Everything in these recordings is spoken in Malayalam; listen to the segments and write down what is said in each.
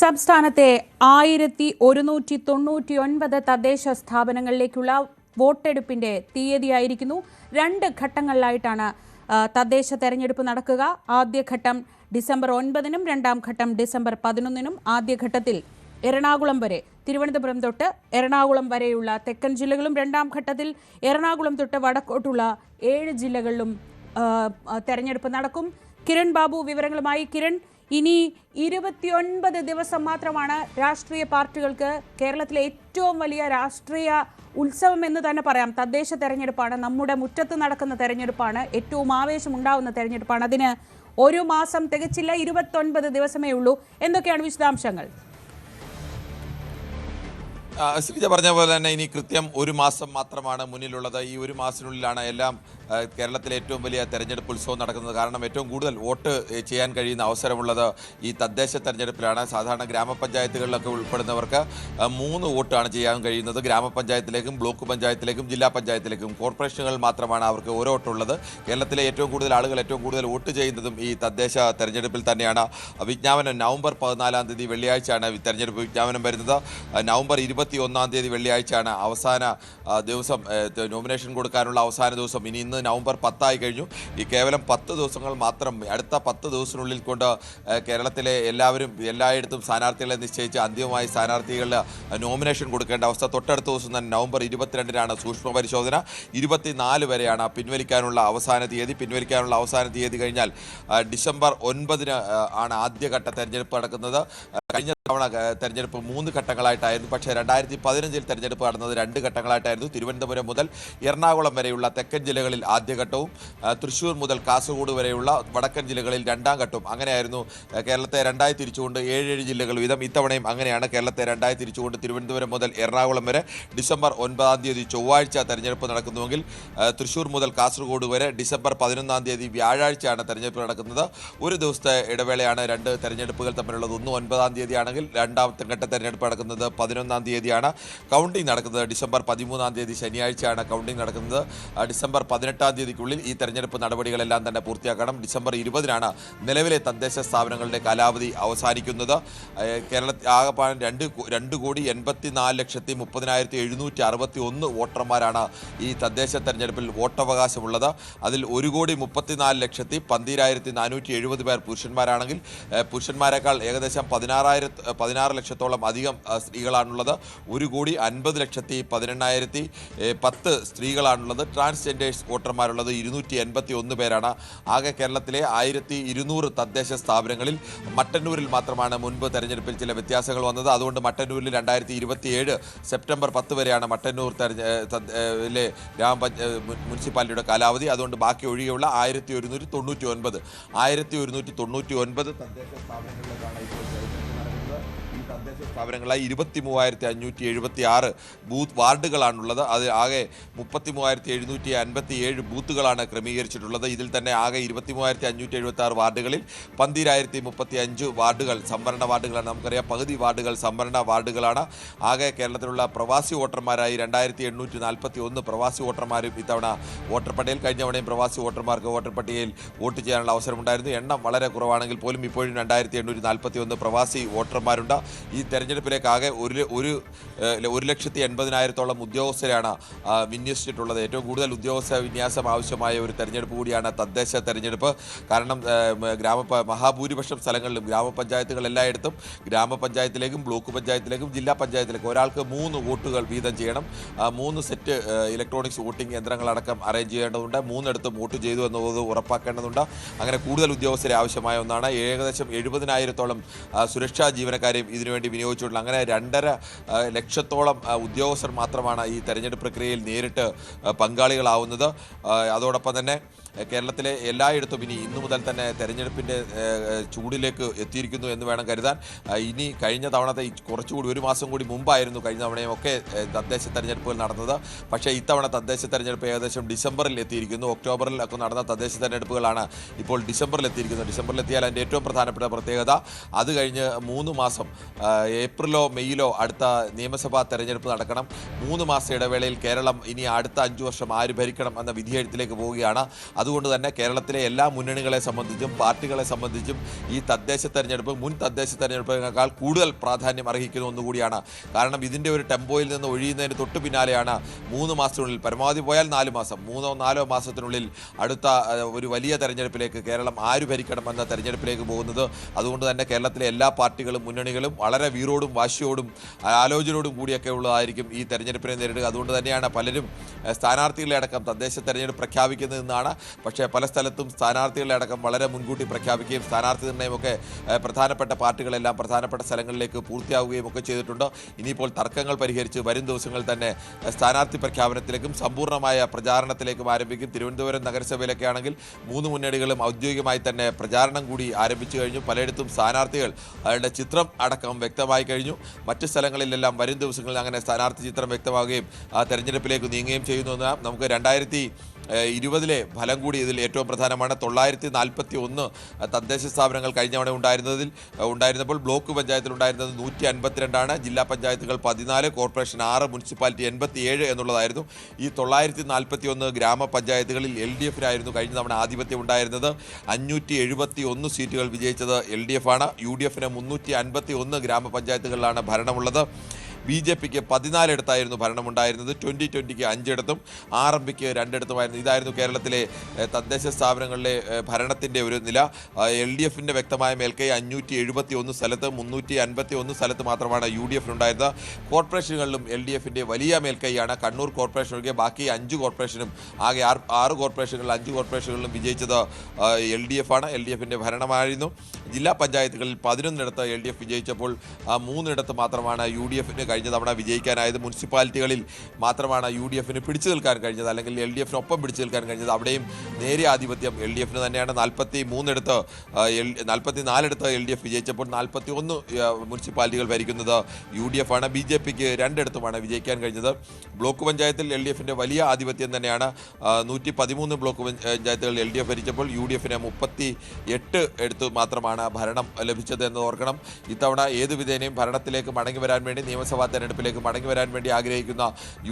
സംസ്ഥാനത്തെ 1199 തദ്ദേശ സ്ഥാപനങ്ങളിലേക്കുള്ള വോട്ടെടുപ്പിന്റെ തീയതിയായിരിക്കുന്നു. 2 ഘട്ടങ്ങളിലായിട്ടാണ് തദ്ദേശ തെരഞ്ഞെടുപ്പ് നടക്കുക. ആദ്യഘട്ടം ഡിസംബർ 9-നും രണ്ടാം ഘട്ടം ഡിസംബർ 11-നും. ആദ്യഘട്ടത്തിൽ എറണാകുളം വരെ, തിരുവനന്തപുരം തൊട്ട് എറണാകുളം വരെയുള്ള തെക്കൻ ജില്ലകളും, രണ്ടാം ഘട്ടത്തിൽ എറണാകുളം തൊട്ട് വടക്കോട്ടുള്ള 7 ജില്ലകളിലും തെരഞ്ഞെടുപ്പ് നടക്കും. കിരൺ ബാബു വിവരങ്ങളുമായി. കിരൺ, ഇനി 29 ദിവസം മാത്രമാണ് രാഷ്ട്രീയ പാർട്ടികൾക്ക്, കേരളത്തിലെ ഏറ്റവും വലിയ രാഷ്ട്രീയ ഉത്സവം എന്ന് തന്നെ പറയാം. തദ്ദേശ തെരഞ്ഞെടുപ്പാണ്, നമ്മുടെ മുറ്റത്ത് നടക്കുന്ന തെരഞ്ഞെടുപ്പാണ്, ഏറ്റവും ആവേശമുണ്ടാവുന്ന തെരഞ്ഞെടുപ്പാണ്. അതിന് 1 മാസം തികച്ചില്ല, 29 ദിവസമേ ഉള്ളൂ. എന്തൊക്കെയാണ് വിശദാംശങ്ങൾ? ശ്രീജ പറഞ്ഞ പോലെ തന്നെ ഇനി കൃത്യം 1 മാസം മാത്രമാണ് മുന്നിലുള്ളത്. ഈ 1 മാസത്തിനുള്ളിലാണ് എല്ലാം കേരളത്തിലെ ഏറ്റവും വലിയ തെരഞ്ഞെടുപ്പ് ഉത്സവം നടക്കുന്നത്. കാരണം ഏറ്റവും കൂടുതൽ വോട്ട് ചെയ്യാൻ കഴിയുന്ന അവസരമുള്ളത് ഈ തദ്ദേശ തെരഞ്ഞെടുപ്പിലാണ്. സാധാരണ ഗ്രാമപഞ്ചായത്തുകളിലൊക്കെ ഉൾപ്പെടുന്നവർക്ക് 3 വോട്ടാണ് ചെയ്യാൻ കഴിയുന്നത്. ഗ്രാമപഞ്ചായത്തിലേക്കും ബ്ലോക്ക് പഞ്ചായത്തിലേക്കും ജില്ലാ പഞ്ചായത്തിലേക്കും. കോർപ്പറേഷനുകളിൽ മാത്രമാണ് അവർക്ക് ഓരോ വോട്ടുള്ളത്. കേരളത്തിലെ ഏറ്റവും കൂടുതൽ ആളുകൾ ഏറ്റവും കൂടുതൽ വോട്ട് ചെയ്യുന്നതും ഈ തദ്ദേശ തെരഞ്ഞെടുപ്പിൽ തന്നെയാണ്. വിജ്ഞാപനം നവംബർ 14-ാം തീയതി വെള്ളിയാഴ്ചയാണ് തെരഞ്ഞെടുപ്പ് വിജ്ഞാപനം വരുന്നത്. നവംബർ 21-ാം തീയതി വെള്ളിയാഴ്ചയാണ് അവസാന ദിവസം, നോമിനേഷൻ കൊടുക്കാനുള്ള അവസാന ദിവസം. ഇന്ന് നവംബർ 10 ആയി കഴിഞ്ഞു. ഈ കേവലം 10 ദിവസങ്ങൾ മാത്രം, അടുത്ത 10 ദിവസത്തിനുള്ളിൽ കൊണ്ട് കേരളത്തിലെ എല്ലായിടത്തും സ്ഥാനാർത്ഥികളെ നിശ്ചയിച്ച് അന്തിമമായി സ്ഥാനാർത്ഥികളുടെ നോമിനേഷൻ കൊടുക്കേണ്ട അവസ്ഥ. തൊട്ടടുത്ത ദിവസം തന്നെ നവംബർ 22-നാണ് സൂക്ഷ്മ പരിശോധന. 24 വരെയാണ് പിൻവലിക്കാനുള്ള അവസാന തീയതി. പിൻവലിക്കാനുള്ള അവസാന തീയതി കഴിഞ്ഞാൽ ഡിസംബർ 9-ന് ആണ് ആദ്യഘട്ട തെരഞ്ഞെടുപ്പ് നടക്കുന്നത്. കഴിഞ്ഞ തവണ തെരഞ്ഞെടുപ്പ് 3 ഘട്ടങ്ങളായിട്ടായിരുന്നു. പക്ഷേ 2015-ൽ തെരഞ്ഞെടുപ്പ് നടന്നത് 2 ഘട്ടങ്ങളായിട്ടായിരുന്നു. തിരുവനന്തപുരം മുതൽ എറണാകുളം വരെയുള്ള തെക്കൻ ജില്ലകളിൽ ആദ്യഘട്ടവും തൃശ്ശൂർ മുതൽ കാസർഗോഡ് വരെയുള്ള വടക്കൻ ജില്ലകളിൽ 2-ാം ഘട്ടവും. അങ്ങനെയായിരുന്നു കേരളത്തെ 2ആയി തിരിച്ചുകൊണ്ട് 7 ജില്ലകൾ വീതം. ഇത്തവണയും അങ്ങനെയാണ്. കേരളത്തെ 2ആയി തിരിച്ചുകൊണ്ട് തിരുവനന്തപുരം മുതൽ എറണാകുളം വരെ ഡിസംബർ 9-ാം തീയതി ചൊവ്വാഴ്ച തെരഞ്ഞെടുപ്പ് നടക്കുന്നുവെങ്കിൽ തൃശ്ശൂർ മുതൽ കാസർഗോഡ് വരെ ഡിസംബർ 11-ാം തീയതി വ്യാഴാഴ്ചയാണ് തെരഞ്ഞെടുപ്പ് നടക്കുന്നത്. 1 ദിവസത്തെ ഇടവേളയാണ് 2 തെരഞ്ഞെടുപ്പുകൾ തമ്മിലുള്ളത്. ഒന്ന് 9-ാം തീയതി ആണെങ്കിൽ രണ്ടാമത്തെ ഘട്ട തെരഞ്ഞെടുപ്പ് നടക്കുന്നത് 11-ാം തീയതിയാണ്. കൗണ്ടിംഗ് നടക്കുന്നത് ഡിസംബർ 13-ാം തീയതി ശനിയാഴ്ചയാണ് കൗണ്ടിംഗ് നടക്കുന്നത്. ഡിസംബർ 18-ാം തീയതിക്കുള്ളിൽ ഈ തെരഞ്ഞെടുപ്പ് നടപടികളെല്ലാം തന്നെ പൂർത്തിയാക്കണം. ഡിസംബർ 20-നാണ് നിലവിലെ തദ്ദേശ സ്ഥാപനങ്ങളുടെ കാലാവധി അവസാനിക്കുന്നത്. കേരളത്തിൽ ആകെപ്പാടെ 2,84,30,761 വോട്ടർമാരാണ് ഈ തദ്ദേശ തെരഞ്ഞെടുപ്പിൽ വോട്ടവകാശമുള്ളത്. അതിൽ 1,34,12,470 പേർ പുരുഷന്മാരാണെങ്കിൽ പുരുഷന്മാരെക്കാൾ ഏകദേശം 16 ലക്ഷത്തോളം അധികം സ്ത്രീകളാണുള്ളത്. 1,50,18,10 സ്ത്രീകളാണുള്ളത്. ട്രാൻസ്ജെൻഡേഴ്സ് വോട്ടർമാരുള്ളത് 281 പേരാണ്. ആകെ കേരളത്തിലെ 1200 തദ്ദേശ സ്ഥാപനങ്ങളിൽ മട്ടന്നൂരിൽ മാത്രമാണ് മുൻപ് തെരഞ്ഞെടുപ്പിൽ ചില വ്യത്യാസങ്ങൾ വന്നത്. അതുകൊണ്ട് മട്ടന്നൂരിൽ 2027 സെപ്റ്റംബർ 10 വരെയാണ് മട്ടന്നൂർ മുനിസിപ്പാലിറ്റിയുടെ കാലാവധി. അതുകൊണ്ട് ബാക്കി ഒഴികെയുള്ള 1199 തദ്ദേശ സ്ഥാപനങ്ങളിലേക്കാണ് ഇപ്പോൾ ഈ തദ്ദേശ സ്ഥാപനങ്ങളായി 23,576 ബൂത്ത് വാർഡുകളാണുള്ളത്. അത് ആകെ 33,757 ബൂത്തുകളാണ് ക്രമീകരിച്ചിട്ടുള്ളത്. ഇതിൽ തന്നെ ആകെ 23,576 വാർഡുകളിൽ 12,035 വാർഡുകൾ സംവരണ വാർഡുകളാണ്. നമുക്കറിയാം, പകുതി വാർഡുകൾ സംവരണ വാർഡുകളാണ്. ആകെ കേരളത്തിലുള്ള പ്രവാസി വോട്ടർമാരായി 2,841 പ്രവാസി വോട്ടർമാരും ഇത്തവണ വോട്ടർ പട്ടികയിൽ, കഴിഞ്ഞ തവണയും പ്രവാസി വോട്ടർമാർക്ക് വോട്ടർ പട്ടികയിൽ വോട്ട് ചെയ്യാനുള്ള അവസരമുണ്ടായിരുന്നു. എണ്ണം വളരെ കുറവാണെങ്കിൽ പോലും ഇപ്പോഴും 2,841 പ്രവാസി വോട്ടർമാരുണ്ട്. ഈ തെരഞ്ഞെടുപ്പിലേക്ക് ആകെ 1,80,000-ഓളം ഉദ്യോഗസ്ഥരാണ് വിന്യസിച്ചിട്ടുള്ളത്. ഏറ്റവും കൂടുതൽ ഉദ്യോഗസ്ഥ വിന്യാസം ആവശ്യമായ ഒരു തെരഞ്ഞെടുപ്പ് കൂടിയാണ് തദ്ദേശ തെരഞ്ഞെടുപ്പ്. കാരണം മഹാഭൂരിപക്ഷം സ്ഥലങ്ങളിലും ഗ്രാമപഞ്ചായത്തുകൾ എല്ലായിടത്തും ഗ്രാമപഞ്ചായത്തിലേക്കും ബ്ലോക്ക് പഞ്ചായത്തിലേക്കും ജില്ലാ പഞ്ചായത്തിലേക്കും ഒരാൾക്ക് 3 വോട്ടുകൾ വീതം ചെയ്യണം. 3 സെറ്റ് ഇലക്ട്രോണിക്സ് വോട്ടിംഗ് യന്ത്രങ്ങളടക്കം അറേഞ്ച് ചെയ്യേണ്ടതുണ്ട്. 3 വോട്ട് ചെയ്തു എന്നത് ഉറപ്പാക്കേണ്ടതുണ്ട്. അങ്ങനെ കൂടുതൽ ഉദ്യോഗസ്ഥരെ ആവശ്യമായ ഒന്നാണ്. ഏകദേശം 70,000-ഓളം സുരക്ഷാ ജീവനക്കാരെയും ഇതിനുവേണ്ടി വിനിയോഗിച്ചിട്ടുള്ള അങ്ങനെ 2.5 ലക്ഷത്തോളം ഉദ്യോഗസ്ഥർ മാത്രമാണ് ഈ തെരഞ്ഞെടുപ്പ് പ്രക്രിയയിൽ നേരിട്ട് പങ്കാളികളാവുന്നത്. അതോടൊപ്പം തന്നെ കേരളത്തിലെ എല്ലായിടത്തും ഇന്നു മുതൽ തന്നെ തെരഞ്ഞെടുപ്പിൻ്റെ ചൂടിലേക്ക് എത്തിയിരിക്കുന്നു എന്ന് വേണം കരുതാൻ. ഇനി കഴിഞ്ഞ തവണത്തെ കുറച്ചുകൂടി 1 മാസം കൂടി മുമ്പായിരുന്നു കഴിഞ്ഞ തവണയും ഒക്കെ തദ്ദേശ തെരഞ്ഞെടുപ്പുകൾ നടന്നത്. പക്ഷേ ഇത്തവണ തദ്ദേശ തെരഞ്ഞെടുപ്പ് ഏകദേശം ഡിസംബറിൽ എത്തിയിരിക്കുന്നു. ഒക്ടോബറിൽ ഒക്കെ നടന്ന തദ്ദേശ തെരഞ്ഞെടുപ്പുകളാണ് ഇപ്പോൾ ഡിസംബറിൽ എത്തിയിരിക്കുന്നത്. ഡിസംബറിൽ എത്തിയാൽ അതിൻ്റെ ഏറ്റവും പ്രധാനപ്പെട്ട പ്രത്യേകത, അത് കഴിഞ്ഞ് 3 മാസം ഏപ്രിലോ മെയ്യിലോ അടുത്ത നിയമസഭാ തെരഞ്ഞെടുപ്പ് നടക്കണം. 3 മാസ ഇടവേളയിൽ കേരളം ഇനി അടുത്ത 5 വർഷം ആര് ഭരിക്കണം എന്ന വിധിയെഴുത്തിലേക്ക് പോവുകയാണ്. അതുകൊണ്ട് തന്നെ കേരളത്തിലെ എല്ലാ മുന്നണികളെ സംബന്ധിച്ചും പാർട്ടികളെ സംബന്ധിച്ചും ഈ തദ്ദേശ തെരഞ്ഞെടുപ്പ് മുൻ തദ്ദേശ തെരഞ്ഞെടുപ്പിനേക്കാൾ കൂടുതൽ പ്രാധാന്യം അർഹിക്കുന്ന ഒന്നുകൂടിയാണ്. കാരണം ഇതിൻ്റെ ഒരു ടെമ്പോയിൽ നിന്ന് ഒഴിയുന്നതിന് തൊട്ട് പിന്നാലെയാണ് 3 മാസത്തിനുള്ളിൽ, പരമാവധി പോയാൽ 4 മാസം, 3-4 മാസത്തിനുള്ളിൽ അടുത്ത ഒരു വലിയ തെരഞ്ഞെടുപ്പിലേക്ക്, കേരളം ആര് ഭരിക്കണമെന്ന തെരഞ്ഞെടുപ്പിലേക്ക് പോകുന്നത്. അതുകൊണ്ട് തന്നെ കേരളത്തിലെ എല്ലാ പാർട്ടികളും മുന്നണികളും വളരെ വീറോടും വാശിയോടും ആലോചനയോടും കൂടിയൊക്കെ ഉള്ളതായിരിക്കും ഈ തെരഞ്ഞെടുപ്പിനെ നേരിടുക. അതുകൊണ്ട് തന്നെയാണ് പലരും സ്ഥാനാർത്ഥികളെ അടക്കം തദ്ദേശ തെരഞ്ഞെടുപ്പ് പ്രഖ്യാപിക്കുന്നതെന്നാണ്. പക്ഷേ പല സ്ഥലത്തും സ്ഥാനാർത്ഥികളെ അടക്കം വളരെ മുൻകൂട്ടി പ്രഖ്യാപിക്കുകയും സ്ഥാനാർത്ഥി നിർണ്ണയമൊക്കെ പ്രധാനപ്പെട്ട പാർട്ടികളെല്ലാം പ്രധാനപ്പെട്ട സ്ഥലങ്ങളിലേക്ക് പൂർത്തിയാവുകയും ഒക്കെ ചെയ്തിട്ടുണ്ട്. ഇനിയിപ്പോൾ തർക്കങ്ങൾ പരിഹരിച്ച് വരും ദിവസങ്ങളിൽ തന്നെ സ്ഥാനാർത്ഥി പ്രഖ്യാപനത്തിലേക്കും സമ്പൂർണ്ണമായ പ്രചാരണത്തിലേക്കും ആരംഭിക്കും. തിരുവനന്തപുരം നഗരസഭയിലൊക്കെ ആണെങ്കിൽ 3 മുന്നണികളും ഔദ്യോഗികമായി തന്നെ പ്രചാരണം കൂടി ആരംഭിച്ചു കഴിഞ്ഞു. പലയിടത്തും സ്ഥാനാർത്ഥികൾ അവരുടെ ചിത്രം അടക്കം വ്യക്തമായി കഴിഞ്ഞു. മറ്റ് സ്ഥലങ്ങളിലെല്ലാം വരും ദിവസങ്ങളിൽ അങ്ങനെ സ്ഥാനാർത്ഥി ചിത്രം വ്യക്തമാവുകയും തെരഞ്ഞെടുപ്പിലേക്ക് നീങ്ങുകയും ചെയ്യുന്നു. നമുക്ക് 2020 ഫലം കൂടി ഇതിൽ ഏറ്റവും പ്രധാനമാണ്. 941 തദ്ദേശ സ്ഥാപനങ്ങൾ കഴിഞ്ഞ തവണ ഉണ്ടായിരുന്നപ്പോൾ ബ്ലോക്ക് പഞ്ചായത്തിൽ ഉണ്ടായിരുന്നത് 152, ജില്ലാ പഞ്ചായത്തുകൾ 14, കോർപ്പറേഷൻ 6, മുനിസിപ്പാലിറ്റി 87 എന്നുള്ളതായിരുന്നു. ഈ 941 ഗ്രാമപഞ്ചായത്തുകളിൽ LDFിനായിരുന്നു കഴിഞ്ഞ തവണ ആധിപത്യം ഉണ്ടായിരുന്നത്. 571 സീറ്റുകൾ വിജയിച്ചത് LDF ആണ്. UDFന് 351 ഗ്രാമപഞ്ചായത്തുകളിലാണ് ഭരണമുള്ളത്. BJPക്ക് 14 ഇടത്തായിരുന്നു ഭരണമുണ്ടായിരുന്നത്. 2020ക്ക് 5 ഇടത്തും RMPക്ക് 2 ഇടത്തുമായിരുന്നു. ഇതായിരുന്നു കേരളത്തിലെ തദ്ദേശ സ്ഥാപനങ്ങളിലെ ഭരണത്തിൻ്റെ ഒരു നില. LDFിൻ്റെ വ്യക്തമായ മേൽക്കൈ 571 സ്ഥലത്ത്, 351 സ്ഥലത്ത് മാത്രമാണ് UDFിനുണ്ടായിരുന്നത്. കോർപ്പറേഷനുകളിലും LDFിൻ്റെ വലിയ മേൽക്കൈയാണ്. കണ്ണൂർ കോർപ്പറേഷൻ ഒഴികെ ബാക്കി 5 കോർപ്പറേഷനും, ആകെ 6 കോർപ്പറേഷനുകളിൽ 5 കോർപ്പറേഷനുകളിലും വിജയിച്ചത് LDF ആണ്. LDFിൻ്റെ ഭരണമായിരുന്നു. ജില്ലാ പഞ്ചായത്തുകളിൽ 11 LDF വിജയിച്ചപ്പോൾ 3 മാത്രമാണ് UDFിന് കഴിഞ്ഞ തവണ വിജയിക്കാനായത്. മുനിസിപ്പാലിറ്റികളിൽ മാത്രമാണ് UDFിന് പിടിച്ചു നിൽക്കാൻ കഴിഞ്ഞത്, അല്ലെങ്കിൽ LDFിനൊപ്പം പിടിച്ചു നിൽക്കാൻ കഴിഞ്ഞത്. അവിടെയും നേരിയ ആധിപത്യം LDFിന് തന്നെയാണ്. 44 LDF വിജയിച്ചപ്പോൾ 41 മുനിസിപ്പാലിറ്റികൾ ഭരിക്കുന്നത് UDF ആണ്. BJPക്ക് 2 ഇടത്തുമാണ് വിജയിക്കാൻ കഴിഞ്ഞത്. ബ്ലോക്ക് പഞ്ചായത്തിൽ LDFിൻ്റെ വലിയ ആധിപത്യം തന്നെയാണ്. 113 ബ്ലോക്ക് പഞ്ചായത്തുകൾ LDF ഭരിച്ചപ്പോൾ UDFിന് 38 ഇടത്ത് മാത്രമാണ് ഭരണം ലഭിച്ചത് എന്ന് ഓർക്കണം. ഇത്തവണ ഏതു വിധേനയും ഭരണത്തിലേക്ക് മടങ്ങി വരാൻ വേണ്ടി, നിയമസഭാ തെരഞ്ഞെടുപ്പിലേക്ക് മടങ്ങി വരാൻ വേണ്ടി ആഗ്രഹിക്കുന്ന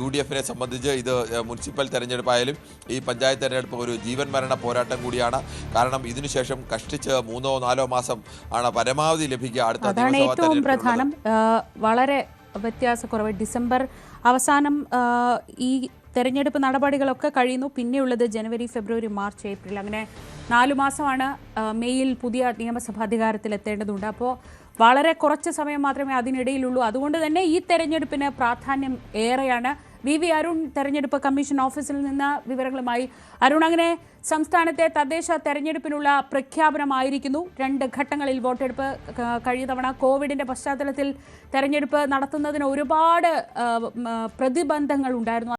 UDFിനെ സംബന്ധിച്ച് ഇത് മുനിസിപ്പൽ തെരഞ്ഞെടുപ്പായാലും ഈ പഞ്ചായത്ത് തെരഞ്ഞെടുപ്പ് ഒരു ജീവൻ മരണ പോരാട്ടം കൂടിയാണ്. കാരണം ഇതിനുശേഷം കഷ്ടിച്ച് 3-4 മാസം ആണ് പരമാവധി ലഭിക്കുക. അതാണ് ഏറ്റവും പ്രധാനം. വളരെ വ്യത്യാസക്കുറവ്. ഡിസംബർ അവസാനം ഈ തെരഞ്ഞെടുപ്പ് നടപടികളൊക്കെ കഴിയുന്നു. പിന്നെയുള്ളത് ജനുവരി, ഫെബ്രുവരി, മാർച്ച്, ഏപ്രിൽ, അങ്ങനെ 4 മാസമാണ്. മെയ്യിൽ പുതിയ നിയമസഭ അധികാരത്തിലെത്തേണ്ടതുണ്ട്. അപ്പോൾ വളരെ കുറച്ച് സമയം മാത്രമേ അതിനിടയിലുള്ളൂ. അതുകൊണ്ട് തന്നെ ഈ തെരഞ്ഞെടുപ്പിന് പ്രാധാന്യം ഏറെയാണ്. VV അരുൺ തെരഞ്ഞെടുപ്പ് കമ്മീഷൻ ഓഫീസിൽ നിന്ന് വിവരങ്ങളുമായി. അരുൺ, അങ്ങനെ സംസ്ഥാനത്തെ തദ്ദേശ തെരഞ്ഞെടുപ്പിനുള്ള പ്രഖ്യാപനമായിരിക്കുന്നു. 2 ഘട്ടങ്ങളിൽ വോട്ടെടുപ്പ്. കഴിഞ്ഞ തവണ കോവിഡിന്റെ പശ്ചാത്തലത്തിൽ തെരഞ്ഞെടുപ്പ് നടത്തുന്നതിന് ഒരുപാട് പ്രതിബന്ധങ്ങൾ ഉണ്ടായിരുന്നു.